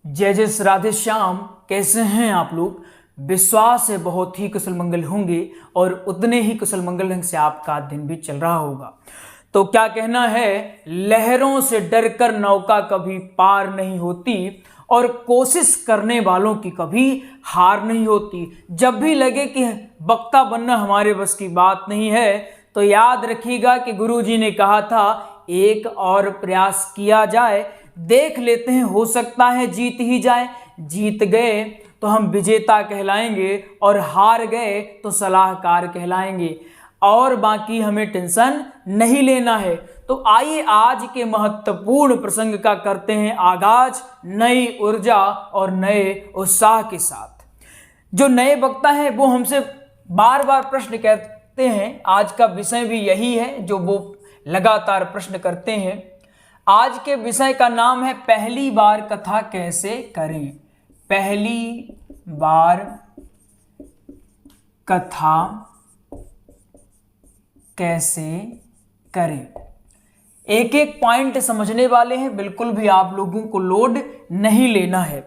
जय जय राधे श्याम। कैसे हैं आप लोग? विश्वास है बहुत ही कुशल मंगल होंगे और उतने ही कुशल मंगल ढंग से आपका दिन भी चल रहा होगा। तो क्या कहना है, लहरों से डरकर नौका कभी पार नहीं होती और कोशिश करने वालों की कभी हार नहीं होती। जब भी लगे कि वक्ता बनना हमारे बस की बात नहीं है तो याद रखिएगा कि गुरुजी ने कहा था एक और प्रयास किया जाए, देख लेते हैं, हो सकता है जीत ही जाए। जीत गए तो हम विजेता कहलाएंगे और हार गए तो सलाहकार कहलाएंगे और बाकी हमें टेंशन नहीं लेना है। तो आइए आज के महत्वपूर्ण प्रसंग का करते हैं आगाज नई ऊर्जा और नए उत्साह के साथ। जो नए वक्ता है वो हमसे बार बार प्रश्न करते हैं, आज का विषय भी यही है जो वो लगातार प्रश्न करते हैं। आज के विषय का नाम है पहली बार कथा कैसे करें। पहली बार कथा कैसे करें। एक एक पॉइंट समझने वाले हैं, बिल्कुल भी आप लोगों को लोड नहीं लेना है।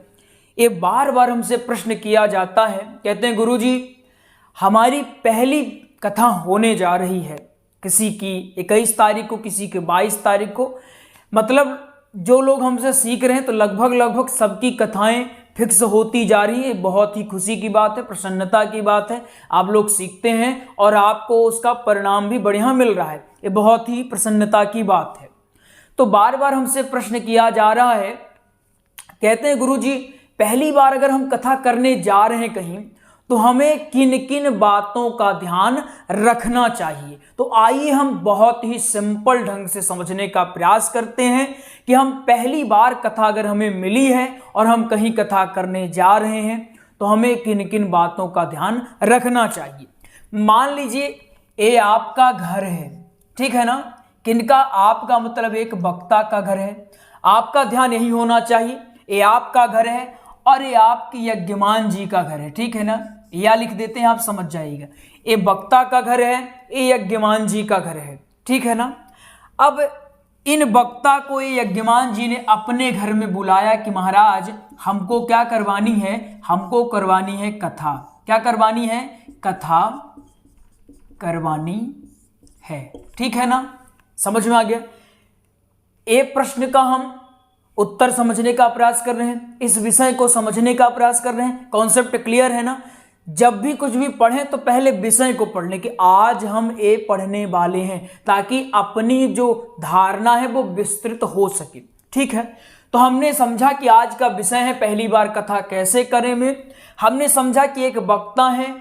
ये बार बार हमसे प्रश्न किया जाता है, कहते हैं गुरुजी हमारी पहली कथा होने जा रही है, किसी की 21 तारीख को, किसी की 22 तारीख को। मतलब जो लोग हमसे सीख रहे हैं तो लगभग सबकी कथाएं फिक्स होती जा रही है। बहुत ही खुशी की बात है, प्रसन्नता की बात है। आप लोग सीखते हैं और आपको उसका परिणाम भी बढ़िया मिल रहा है, ये बहुत ही प्रसन्नता की बात है। तो बार बार हमसे प्रश्न किया जा रहा है, कहते हैं गुरुजी पहली बार अगर हम कथा करने जा रहे हैं कहीं तो हमें किन किन बातों का ध्यान रखना चाहिए। तो आइए हम बहुत ही सिंपल ढंग से समझने का प्रयास करते हैं कि हम पहली बार कथा अगर हमें मिली है और हम कहीं कथा करने जा रहे हैं तो हमें किन किन बातों का ध्यान रखना चाहिए। मान लीजिए ये आपका घर है, ठीक है ना। किनका? आपका मतलब एक वक्ता का घर है। आपका ध्यान यही होना चाहिए, ये आपका घर है और ये आपकी यज्ञमान जी का घर है, ठीक है ना। या लिख देते हैं, आप समझ जाइएगा। ये वक्ता का घर है, ये यज्ञमान जी का घर है, ठीक है ना। अब इन वक्ता को ये यज्ञमान जी ने अपने घर में बुलाया कि महाराज हमको क्या करवानी है, हमको करवानी है कथा। क्या करवानी है? कथा करवानी है, ठीक है ना। समझ में आ गया। एक प्रश्न का हम उत्तर समझने का प्रयास कर रहे हैं, इस विषय को समझने का प्रयास कर रहे हैं। कॉन्सेप्ट क्लियर है ना। जब भी कुछ भी पढ़ें तो पहले विषय को पढ़ लें कि आज हम ये पढ़ने वाले हैं, ताकि अपनी जो धारणा है वो विस्तृत हो सके, ठीक है। तो हमने समझा कि आज का विषय है पहली बार कथा कैसे करें में। हमने समझा कि एक वक्ता है,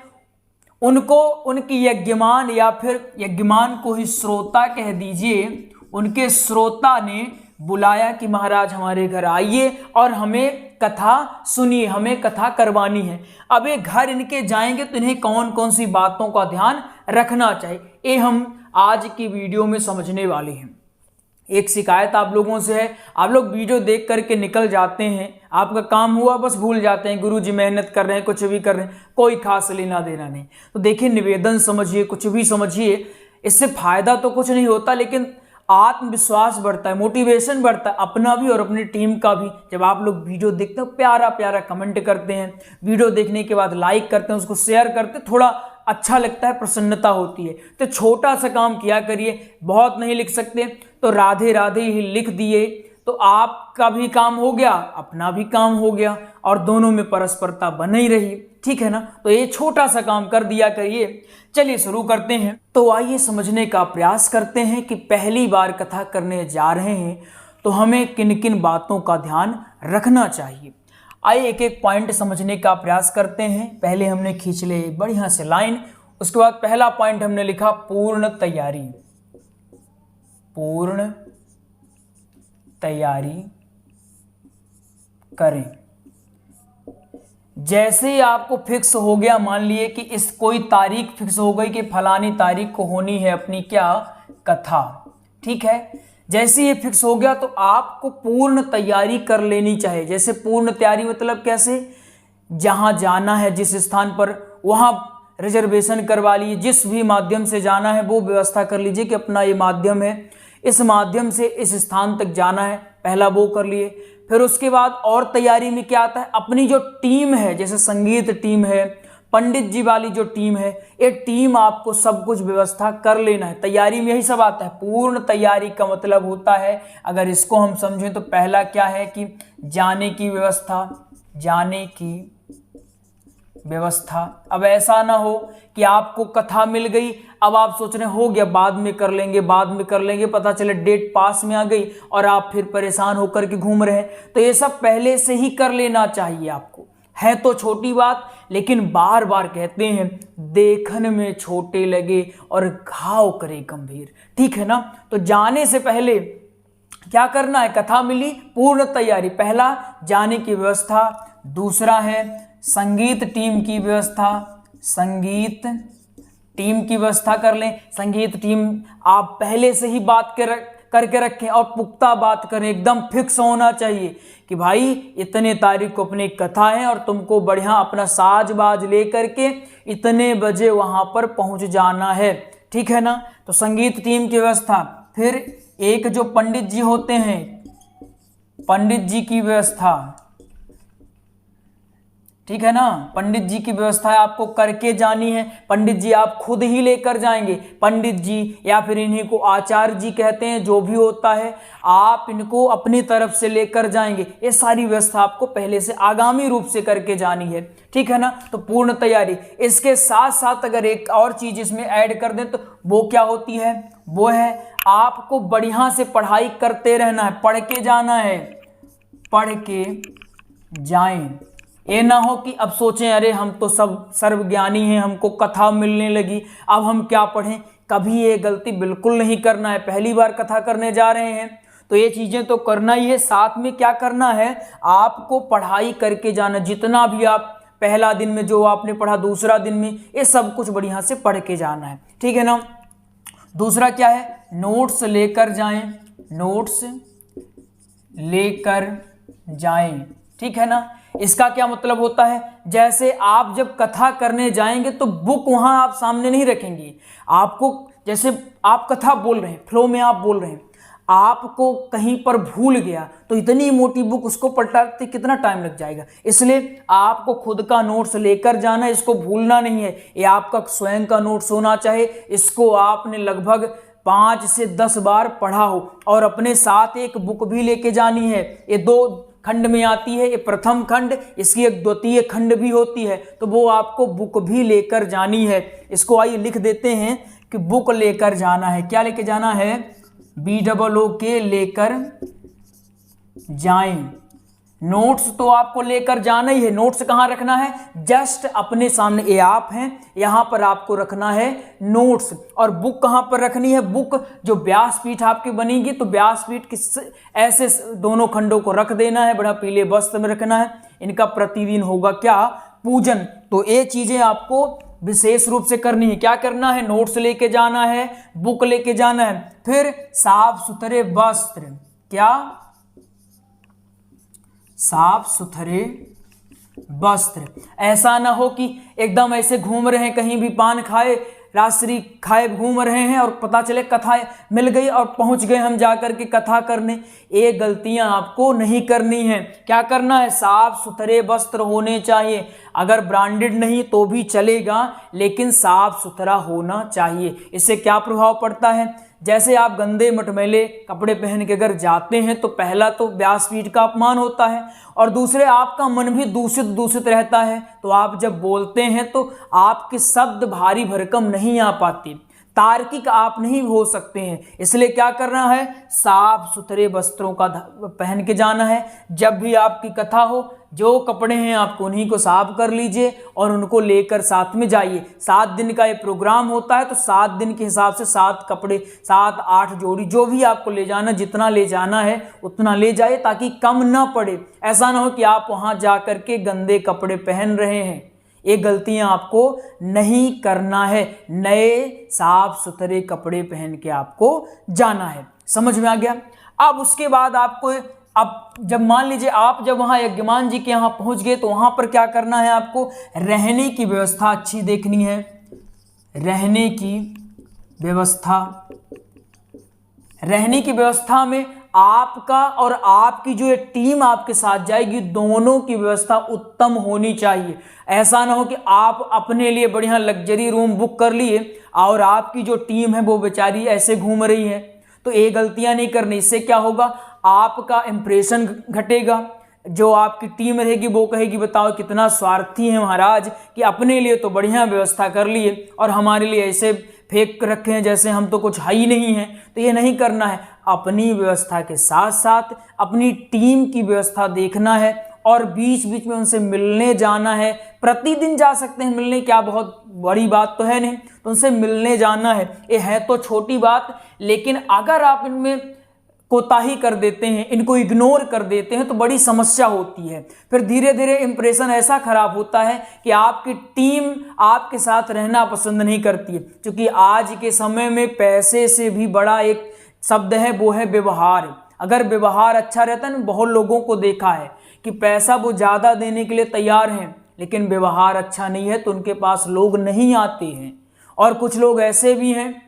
उनको उनकी यज्ञमान या फिर यज्ञमान को ही श्रोता कह दीजिए, उनके श्रोता ने बुलाया कि महाराज हमारे घर आइए और हमें कथा सुनिए, हमें कथा करवानी है। अब ये घर इनके जाएंगे तो इन्हें कौन कौन सी बातों का ध्यान रखना चाहिए, ये हम आज की वीडियो में समझने वाले हैं। एक शिकायत आप लोगों से है, आप लोग वीडियो देख करके निकल जाते हैं, आपका काम हुआ बस भूल जाते हैं, गुरुजी मेहनत कर रहे हैं, कुछ भी कर रहे हैं, कोई खास लेना देना नहीं। तो देखिए, निवेदन समझिए, कुछ भी समझिए, इससे फायदा तो कुछ नहीं होता, लेकिन आत्मविश्वास बढ़ता है, मोटिवेशन बढ़ता है, अपना भी और अपनी टीम का भी। जब आप लोग वीडियो देखते हो, प्यारा प्यारा कमेंट करते हैं, वीडियो देखने के बाद लाइक करते हैं, उसको शेयर करते हैं, थोड़ा अच्छा लगता है, प्रसन्नता होती है। तो छोटा सा काम किया करिए, बहुत नहीं लिख सकते तो राधे राधे ही लिख दिए तो आपका भी काम हो गया, अपना भी काम हो गया और दोनों में परस्परता बन ही रही, ठीक है ना। तो ये छोटा सा काम कर दिया करिए। चलिए शुरू करते हैं। तो आइए समझने का प्रयास करते हैं कि पहली बार कथा करने जा रहे हैं तो हमें किन किन बातों का ध्यान रखना चाहिए। आइए एक एक पॉइंट समझने का प्रयास करते हैं। पहले हमने खींच ले बढ़िया से लाइन, उसके बाद पहला पॉइंट हमने लिखा पूर्ण तैयारी। पूर्ण तैयारी करें। जैसे ही आपको फिक्स हो गया, मान लिए कि इस कोई तारीख फिक्स हो गई कि फलानी तारीख को होनी है अपनी क्या कथा, ठीक है। जैसे ये फिक्स हो गया तो आपको पूर्ण तैयारी कर लेनी चाहिए। जैसे पूर्ण तैयारी मतलब कैसे? जहां जाना है जिस स्थान पर, वहां रिजर्वेशन करवा लीजिए, जिस भी माध्यम से जाना है वो व्यवस्था कर लीजिए कि अपना ये माध्यम है, इस माध्यम से इस स्थान तक जाना है, पहला वो कर लिए। फिर उसके बाद और तैयारी में क्या आता है, अपनी जो टीम है, जैसे संगीत टीम है, पंडित जी वाली जो टीम है, ये टीम आपको सब कुछ व्यवस्था कर लेना है। तैयारी में यही सब आता है। पूर्ण तैयारी का मतलब होता है, अगर इसको हम समझें तो पहला क्या है कि जाने की व्यवस्था, जाने की व्यवस्था। अब ऐसा ना हो कि आपको कथा मिल गई, अब आप सोच रहे हो गया बाद में कर लेंगे, बाद में कर लेंगे, पता चले डेट पास में आ गई और आप फिर परेशान होकर के घूम रहे हैं। तो ये सब पहले से ही कर लेना चाहिए आपको। है तो छोटी बात, लेकिन बार बार कहते हैं देखने में छोटे लगे और घाव करे गंभीर, ठीक है ना। तो जाने से पहले क्या करना है, कथा मिली, पूर्ण तैयारी। पहला जाने की व्यवस्था, दूसरा है संगीत टीम की व्यवस्था, संगीत टीम की व्यवस्था कर लें। संगीत टीम आप पहले से ही बात करके रखें और पुख्ता बात करें, एकदम फिक्स होना चाहिए कि भाई इतने तारीख को अपनी कथा है और तुमको बढ़िया अपना साज बाज ले करके इतने बजे वहां पर पहुंच जाना है, ठीक है ना। तो संगीत टीम की व्यवस्था। फिर एक जो पंडित जी होते हैं, पंडित जी की व्यवस्था, ठीक है ना। पंडित जी की व्यवस्था आपको करके जानी है। पंडित जी आप खुद ही लेकर जाएंगे, पंडित जी या फिर इन्हीं को आचार्य जी कहते हैं, जो भी होता है, आप इनको अपनी तरफ से लेकर जाएंगे। ये सारी व्यवस्था आपको पहले से आगामी रूप से करके जानी है, ठीक है ना। तो पूर्ण तैयारी। इसके साथ साथ अगर एक और चीज इसमें ऐड कर दें तो वो क्या होती है, वो है आपको बढ़िया से पढ़ाई करते रहना है, पढ़ के जाना है, पढ़ के जाएं। ये ना हो कि अब सोचें अरे हम तो सब सर्वज्ञानी हैं, हमको कथा मिलने लगी, अब हम क्या पढ़ें। कभी ये गलती बिल्कुल नहीं करना है। पहली बार कथा करने जा रहे हैं तो ये चीज़ें तो करना ही है। साथ में क्या करना है, आपको पढ़ाई करके जाना। जितना भी आप पहला दिन में जो आपने पढ़ा, दूसरा दिन में, ये सब कुछ बढ़िया से पढ़ के जाना है, ठीक है ना। दूसरा क्या है, नोट्स लेकर जाएं, नोट्स लेकर जाएं, ठीक है ना। इसका क्या मतलब होता है, जैसे आप जब कथा करने जाएंगे तो बुक वहां आप सामने नहीं रखेंगे। आपको जैसे आप कथा बोल रहे हैं, फ्लो में आप बोल रहे हैं, आपको कहीं पर भूल गया तो इतनी मोटी बुक उसको पलटते कितना टाइम लग जाएगा। इसलिए आपको खुद का नोट्स लेकर जाना है, इसको भूलना नहीं है। ये आपका स्वयं का नोट्स होना चाहिए। इसको आपने लगभग 5 से 10 बार पढ़ा हो और अपने साथ एक बुक भी लेके जानी है। ये 2 खंड में आती है, ये प्रथम खंड, इसकी एक द्वितीय खंड भी होती है, तो वो आपको बुक भी लेकर जानी है। इसको आइए लिख देते हैं कि बुक लेकर जाना है। क्या लेकर जाना है, BOOK लेकर जाएं। नोट्स तो आपको लेकर जाना ही है। नोट्स कहाँ रखना है, जस्ट अपने सामने, ये आप हैं, यहाँ पर आपको रखना है नोट्स। और बुक कहाँ पर रखनी है, बुक जो व्यासपीठ आपकी बनेगी तो व्यासपीठ की ऐसे दोनों खंडों को रख देना है, बड़ा पीले वस्त्र में रखना है। इनका प्रतिदिन होगा क्या, पूजन। तो ये चीजें आपको विशेष रूप से करनी है। क्या करना है, नोट्स लेके जाना है, बुक लेके जाना है। फिर साफ सुथरे वस्त्र, क्या, साफ सुथरे वस्त्र। ऐसा ना हो कि एकदम ऐसे घूम रहे हैं, कहीं भी पान खाए, रात्रि खाए घूम रहे हैं और पता चले कथा मिल गई और पहुंच गए हम जाकर के कथा करने। ये गलतियां आपको नहीं करनी है। क्या करना है, साफ सुथरे वस्त्र होने चाहिए। अगर ब्रांडेड नहीं तो भी चलेगा, लेकिन साफ सुथरा होना चाहिए। इससे क्या प्रभाव पड़ता है, जैसे आप गंदे मटमैले कपड़े पहन के अगर जाते हैं तो पहला तो व्यासपीठ का अपमान होता है और दूसरे आपका मन भी दूषित रहता है। तो आप जब बोलते हैं तो आपके शब्द भारी भरकम नहीं आ पाती, तार्किक आप नहीं हो सकते हैं। इसलिए क्या करना है, साफ सुथरे वस्त्रों का पहन के जाना है। जब भी आपकी कथा हो, जो कपड़े हैं आपको उन्हीं को साफ कर लीजिए और उनको लेकर साथ में जाइए। 7 दिन का ये प्रोग्राम होता है तो 7 दिन के हिसाब से 7 कपड़े, 7-8 जोड़ी, जो भी आपको ले जाना, जितना ले जाना है उतना ले जाइए, ताकि कम ना पड़े। ऐसा ना हो कि आप वहां जा करके गंदे कपड़े पहन रहे हैं। ये गलतियां आपको नहीं करना है। नए साफ सुथरे कपड़े पहन के आपको जाना है। समझ में आ गया। अब उसके बाद आपको, अब जब मान लीजिए आप जब वहां यज्ञमान जी के यहाँ पहुंच गए तो वहां पर क्या करना है, आपको रहने की व्यवस्था अच्छी देखनी है। रहने की व्यवस्था, रहने की व्यवस्था में आपका और आपकी जो ये टीम आपके साथ जाएगी, दोनों की व्यवस्था उत्तम होनी चाहिए। ऐसा ना हो कि आप अपने लिए बढ़िया लग्जरी रूम बुक कर लिए और आपकी जो टीम है वो बेचारी ऐसे घूम रही है। तो ये गलतियां नहीं करनी। इससे क्या होगा, आपका इंप्रेशन घटेगा। जो आपकी टीम रहेगी वो कहेगी बताओ कितना स्वार्थी है महाराज, कि अपने लिए तो बढ़िया व्यवस्था कर लिए और हमारे लिए ऐसे फेंक रखे हैं जैसे हम तो कुछ है ही नहीं है। तो ये नहीं करना है। अपनी व्यवस्था के साथ साथ अपनी टीम की व्यवस्था देखना है और बीच बीच में उनसे मिलने जाना है। प्रतिदिन जा सकते हैं मिलने, क्या बहुत बड़ी बात तो है नहीं, तो उनसे मिलने जाना है। ये है तो छोटी बात, लेकिन अगर आप इनमें कोताही कर देते हैं, इनको इग्नोर कर देते हैं तो बड़ी समस्या होती है। फिर धीरे धीरे इंप्रेशन ऐसा खराब होता है कि आपकी टीम आपके साथ रहना पसंद नहीं करती है। क्योंकि आज के समय में पैसे से भी बड़ा एक शब्द है, वो है व्यवहार। अगर व्यवहार अच्छा रहता है ना, बहुत लोगों को देखा है कि पैसा वो ज़्यादा देने के लिए तैयार हैं, लेकिन व्यवहार अच्छा नहीं है तो उनके पास लोग नहीं आते हैं। और कुछ लोग ऐसे भी हैं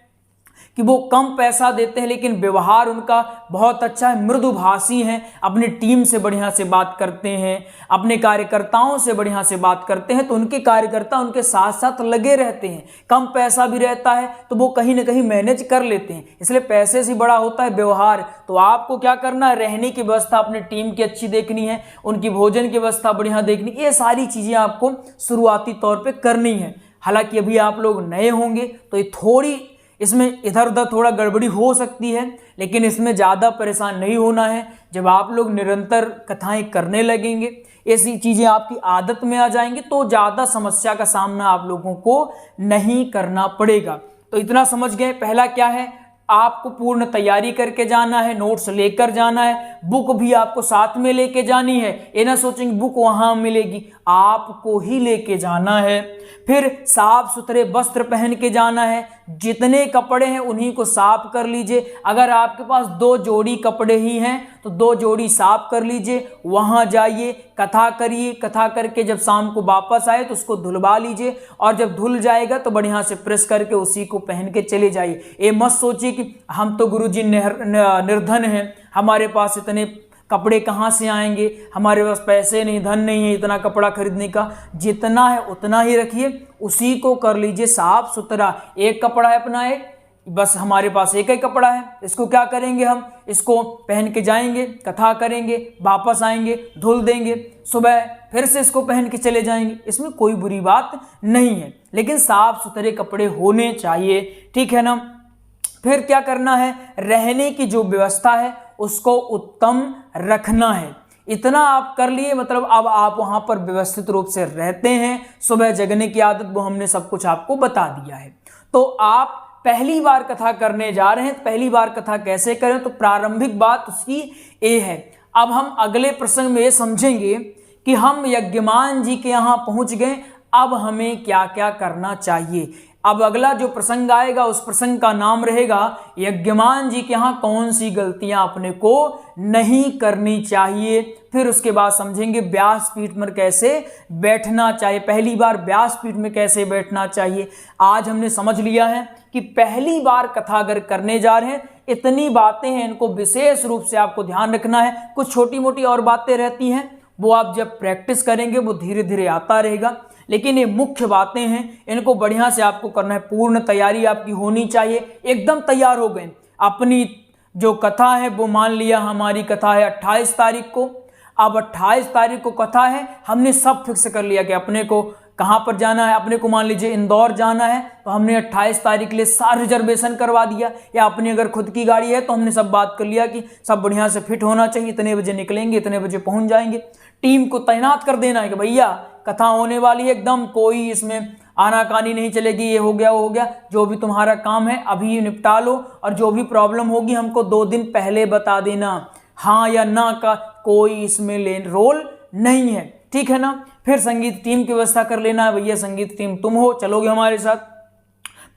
कि वो कम पैसा देते हैं लेकिन व्यवहार उनका बहुत अच्छा है, मृदुभाषी हैं, अपनी टीम से बढ़िया से बात करते हैं, अपने कार्यकर्ताओं से बढ़िया से बात करते हैं, तो उनके कार्यकर्ता उनके साथ साथ लगे रहते हैं। कम पैसा भी रहता है तो वो कहीं ना कहीं मैनेज कर लेते हैं। इसलिए पैसे से बड़ा होता है व्यवहार। तो आपको क्या करना है, रहने की व्यवस्था अपनी टीम की अच्छी देखनी है, उनकी भोजन की व्यवस्था बढ़िया देखनी, ये सारी चीज़ें आपको शुरुआती तौर पर करनी है। हालांकि अभी आप लोग नए होंगे तो ये थोड़ी इसमें इधर उधर थोड़ा गड़बड़ी हो सकती है, लेकिन इसमें ज़्यादा परेशान नहीं होना है। जब आप लोग निरंतर कथाएं करने लगेंगे, ऐसी चीज़ें आपकी आदत में आ जाएंगी, तो ज़्यादा समस्या का सामना आप लोगों को नहीं करना पड़ेगा। तो इतना समझ गए। पहला क्या है, आपको पूर्ण तैयारी करके जाना है, नोट्स लेकर जाना है, बुक भी आपको साथ में लेके जानी है। ये ना सोचेंगे बुक वहाँ मिलेगी, आपको ही लेके जाना है। फिर साफ सुथरे वस्त्र पहन के जाना है, जितने कपड़े हैं उन्हीं को साफ कर लीजिए। अगर आपके पास 2 जोड़ी कपड़े ही हैं तो 2 जोड़ी साफ कर लीजिए। वहाँ जाइए, कथा करिए, कथा करके जब शाम को वापस आए तो उसको धुलवा लीजिए, और जब धुल जाएगा तो बढ़िया से प्रेस करके उसी को पहन के चले जाइए। ये मत सोचिए कि हम तो गुरुजी निर्धन हैं, हमारे पास इतने कपड़े कहाँ से आएंगे, हमारे पास पैसे नहीं, धन नहीं है इतना कपड़ा खरीदने का। जितना है उतना ही रखिए, उसी को कर लीजिए साफ सुथरा। एक कपड़ा है अपना, एक बस हमारे पास एक ही कपड़ा है, इसको क्या करेंगे, हम इसको पहन के जाएंगे, कथा करेंगे, वापस आएंगे, धुल देंगे, सुबह फिर से इसको पहन के चले जाएंगे। इसमें कोई बुरी बात नहीं है, लेकिन साफ सुथरे कपड़े होने चाहिए, ठीक है ना। फिर क्या करना है, रहने की जो व्यवस्था है उसको उत्तम रखना है। इतना आप कर लिए, मतलब अब आप वहां पर व्यवस्थित रूप से रहते हैं। सुबह जगने की आदत, वो हमने सब कुछ आपको बता दिया है। तो आप पहली बार कथा करने जा रहे हैं, पहली बार कथा कैसे करें, तो प्रारंभिक बात उसकी ये है। अब हम अगले प्रसंग में ये समझेंगे कि हम यज्ञमान जी के यहाँ पहुंच गए, अब हमें क्या क्या करना चाहिए। अब अगला जो प्रसंग आएगा उस प्रसंग का नाम रहेगा यज्ञमान जी के यहाँ कौन सी गलतियां अपने को नहीं करनी चाहिए। फिर उसके बाद समझेंगे व्यासपीठ में कैसे बैठना चाहिए, पहली बार व्यासपीठ में कैसे बैठना चाहिए। आज हमने समझ लिया है कि पहली बार कथा अगर करने जा रहे हैं, इतनी बातें हैं, इनको विशेष रूप से आपको ध्यान रखना है। कुछ छोटी मोटी और बातें रहती हैं, वो आप जब प्रैक्टिस करेंगे वो धीरे धीरे आता रहेगा, लेकिन ये मुख्य बातें हैं, इनको बढ़िया से आपको करना है। पूर्ण तैयारी आपकी होनी चाहिए, एकदम तैयार हो गए। अपनी जो कथा है वो मान लिया हमारी कथा है 28 तारीख को, अब 28 तारीख को कथा है, हमने सब फिक्स कर लिया कि अपने को कहाँ पर जाना है। अपने को मान लीजिए इंदौर जाना है तो हमने 28 तारीख के लिए सारा रिजर्वेशन करवा दिया, या अपनी अगर खुद की गाड़ी है तो हमने सब बात कर लिया कि सब बढ़िया से फिट होना चाहिए, इतने बजे निकलेंगे, इतने बजे पहुंच जाएंगे। टीम को तैनात कर देना है कि भैया कथा होने वाली है, एकदम कोई इसमें आनाकानी नहीं चलेगी, ये हो गया वो हो गया, जो भी तुम्हारा काम है अभी निपटा लो, और जो भी प्रॉब्लम होगी हमको 2 दिन पहले बता देना, हाँ या ना का कोई इसमें रोल नहीं है, ठीक है ना। फिर संगीत टीम की व्यवस्था कर लेना है, भैया संगीत टीम तुम हो, चलोगे हमारे साथ।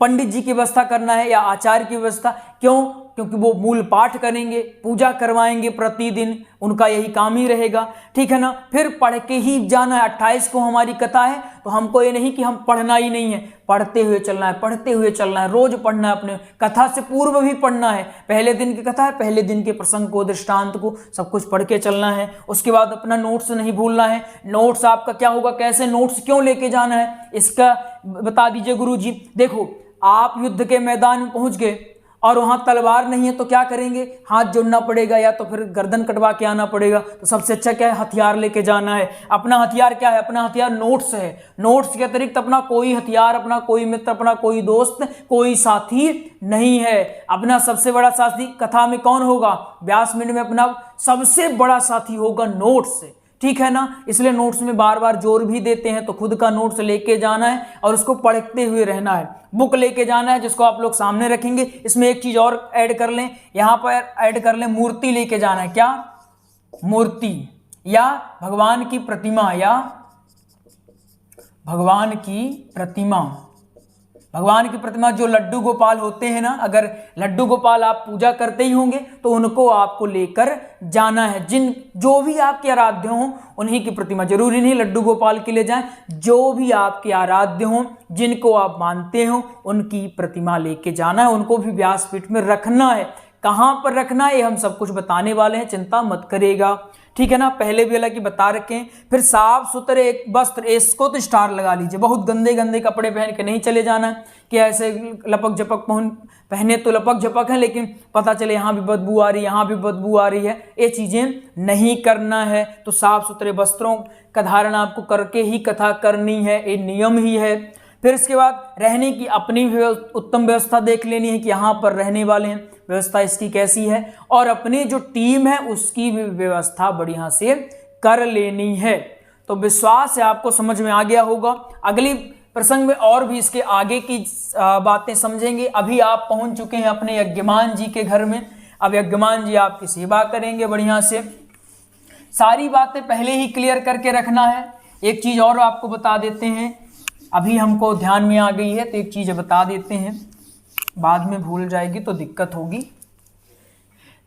पंडित जी की व्यवस्था करना है या आचार्य की व्यवस्था, क्यों, क्योंकि वो मूल पाठ करेंगे, पूजा करवाएंगे प्रतिदिन, उनका यही काम ही रहेगा, ठीक है ना। फिर पढ़ के ही जाना है। 28 को हमारी कथा है, तो हमको ये नहीं कि हम पढ़ना ही नहीं है, पढ़ते हुए चलना है, पढ़ते हुए चलना है, रोज पढ़ना है, अपने कथा से पूर्व भी पढ़ना है। पहले दिन की कथा है, पहले दिन के प्रसंग को, दृष्टांत को, सब कुछ पढ़ के चलना है। उसके बाद अपना नोट्स नहीं भूलना है। नोट्स आपका क्या होगा, कैसे नोट्स क्यों लेके जाना है, इसका बता दीजिए गुरु जी। देखो, आप युद्ध के मैदान में पहुंच गए और वहां तलवार नहीं है तो क्या करेंगे, हाथ जोड़ना पड़ेगा या तो फिर गर्दन कटवा के आना पड़ेगा। तो सबसे अच्छा क्या है, हथियार लेके जाना है। अपना हथियार क्या है, अपना हथियार नोट्स है। नोट्स के अतिरिक्त अपना कोई हथियार, अपना कोई मित्र, अपना कोई दोस्त, कोई साथी नहीं है। अपना सबसे बड़ा साथी कथा में कौन होगा, व्यास मंडल में अपना सबसे बड़ा साथी होगा नोट्स, ठीक है ना। इसलिए नोट्स में बार बार जोर भी देते हैं। तो खुद का नोट्स लेके जाना है और उसको पढ़ते हुए रहना है। बुक लेके जाना है जिसको आप लोग सामने रखेंगे। इसमें एक चीज और ऐड कर लें, यहां पर ऐड कर लें, मूर्ति लेके जाना है। क्या, मूर्ति या भगवान की प्रतिमा, या भगवान की प्रतिमा। भगवान की प्रतिमा जो लड्डू गोपाल होते हैं ना, अगर लड्डू गोपाल आप पूजा करते ही होंगे तो उनको आपको लेकर जाना है। जो भी आपके आराध्य हों उन्हीं की प्रतिमा, जरूरी नहीं लड्डू गोपाल के लिए जाएं, जो भी आपके आराध्य हों, जिनको आप मानते हो, उनकी प्रतिमा लेके जाना है। उनको भी व्यासपीठ में रखना है। कहां पर रखना है ये हम सब कुछ बताने वाले हैं, चिंता मत करेगा, ठीक है ना। पहले भी अलग ही बता रखे हैं। फिर साफ सुथरे एक वस्त्र, इसको तो स्टार लगा लीजिए। बहुत गंदे गंदे कपड़े पहन के नहीं चले जाना है कि ऐसे लपक झपक पहने तो लपक झपक है, लेकिन पता चले यहाँ भी बदबू आ रही है, यहाँ भी बदबू आ रही है, ये चीजें नहीं करना है। तो साफ सुथरे वस्त्रों का धारण आपको करके ही कथा करनी है, ये नियम ही है। फिर इसके बाद रहने की अपनी उत्तम व्यवस्था देख लेनी है कि यहाँ पर रहने वाले हैं, व्यवस्था इसकी कैसी है, और अपनी जो टीम है उसकी भी व्यवस्था बढ़िया से कर लेनी है। तो विश्वास है आपको समझ में आ गया होगा। अगली प्रसंग में और भी इसके आगे की बातें समझेंगे। अभी आप पहुंच चुके हैं अपने यज्ञमान जी के घर में। अब यज्ञमान जी आपकी सेवा करेंगे बढ़िया से। सारी बातें पहले ही क्लियर करके रखना है। एक चीज और आपको बता देते हैं, अभी हमको ध्यान में आ गई है तो एक चीज बता देते हैं, बाद में भूल जाएगी तो दिक्कत होगी।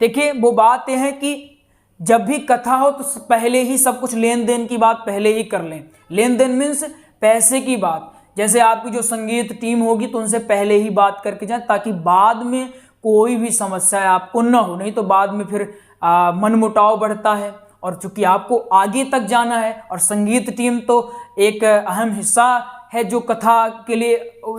देखिए, वो बात यह है कि जब भी कथा हो तो पहले ही सब कुछ लेन देन की बात पहले ही कर लें। लेन देन मीन्स पैसे की बात। जैसे आपकी जो संगीत टीम होगी तो उनसे पहले ही बात करके जाएं, ताकि बाद में कोई भी समस्या आपको न हो। नहीं तो बाद में फिर मनमुटाव बढ़ता है। और चूंकि आपको आगे तक जाना है और संगीत टीम तो एक अहम हिस्सा है जो कथा के लिए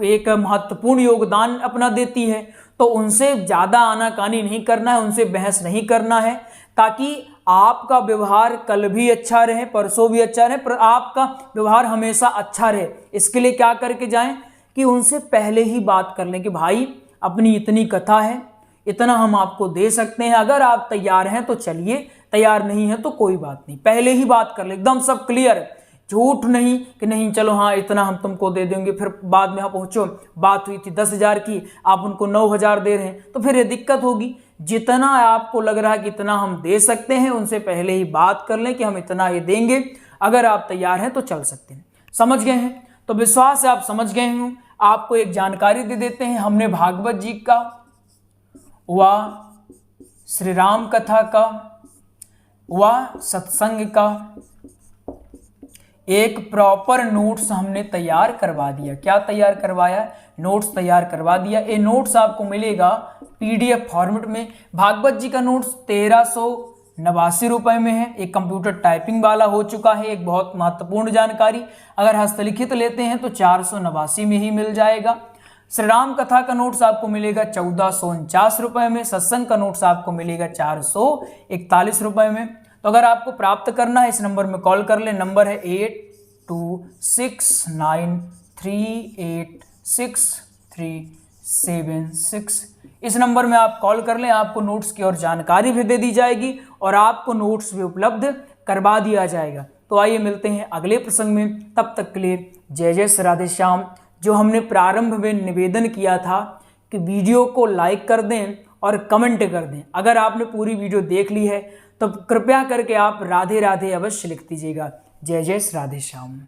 एक महत्वपूर्ण योगदान अपना देती है, तो उनसे ज़्यादा आनाकानी नहीं करना है, उनसे बहस नहीं करना है, ताकि आपका व्यवहार कल भी अच्छा रहे, परसों भी अच्छा रहे, पर आपका व्यवहार हमेशा अच्छा रहे। इसके लिए क्या करके जाएं कि उनसे पहले ही बात कर लें कि भाई अपनी इतनी कथा है, इतना हम आपको दे सकते हैं, अगर आप तैयार हैं तो चलिए, तैयार नहीं है तो कोई बात नहीं। पहले ही बात कर ले, एकदम सब क्लियर, झूठ नहीं कि नहीं चलो हाँ इतना हम तुमको दे देंगे, फिर बाद में हाँ पहुंचो बात हुई थी 10,000 की, आप उनको 9,000 दे रहे हैं, तो फिर ये दिक्कत होगी। जितना आपको लग रहा है कि इतना हम दे सकते हैं, उनसे पहले ही बात कर लें कि हम इतना ये देंगे, अगर आप तैयार हैं तो चल सकते हैं। समझ गए हैं? तो विश्वास है आप समझ गए हों। आपको एक जानकारी दे देते हैं, हमने भागवत जी का व श्री राम कथा का व सत्संग का एक प्रॉपर नोट्स हमने तैयार करवा दिया। क्या तैयार करवाया? नोट्स तैयार करवा दिया। ये नोट्स आपको मिलेगा PDF फॉर्मेट में। भागवत जी का नोट्स 1389 रुपए में है। एक कंप्यूटर टाइपिंग वाला हो चुका है। एक बहुत महत्वपूर्ण जानकारी, अगर हस्तलिखित लेते हैं तो 489 में ही मिल जाएगा। श्री राम कथा का नोट्स आपको मिलेगा 1449 रुपए में। सत्संग का नोट्स आपको मिलेगा 441 रुपए में। तो अगर आपको प्राप्त करना है इस नंबर में कॉल कर ले। नंबर है 8269386376। इस नंबर में आप कॉल कर लें, आपको नोट्स की और जानकारी भी दे दी जाएगी और आपको नोट्स भी उपलब्ध करवा दिया जाएगा। तो आइए मिलते हैं अगले प्रसंग में, तब तक के लिए जय जय श्री राधे श्याम। जो हमने प्रारंभ में निवेदन किया था कि वीडियो को लाइक कर दें और कमेंट कर दें, अगर आपने पूरी वीडियो देख ली है तो कृपया करके आप राधे राधे अवश्य लिख दीजिएगा। जय जय श्री राधे श्याम।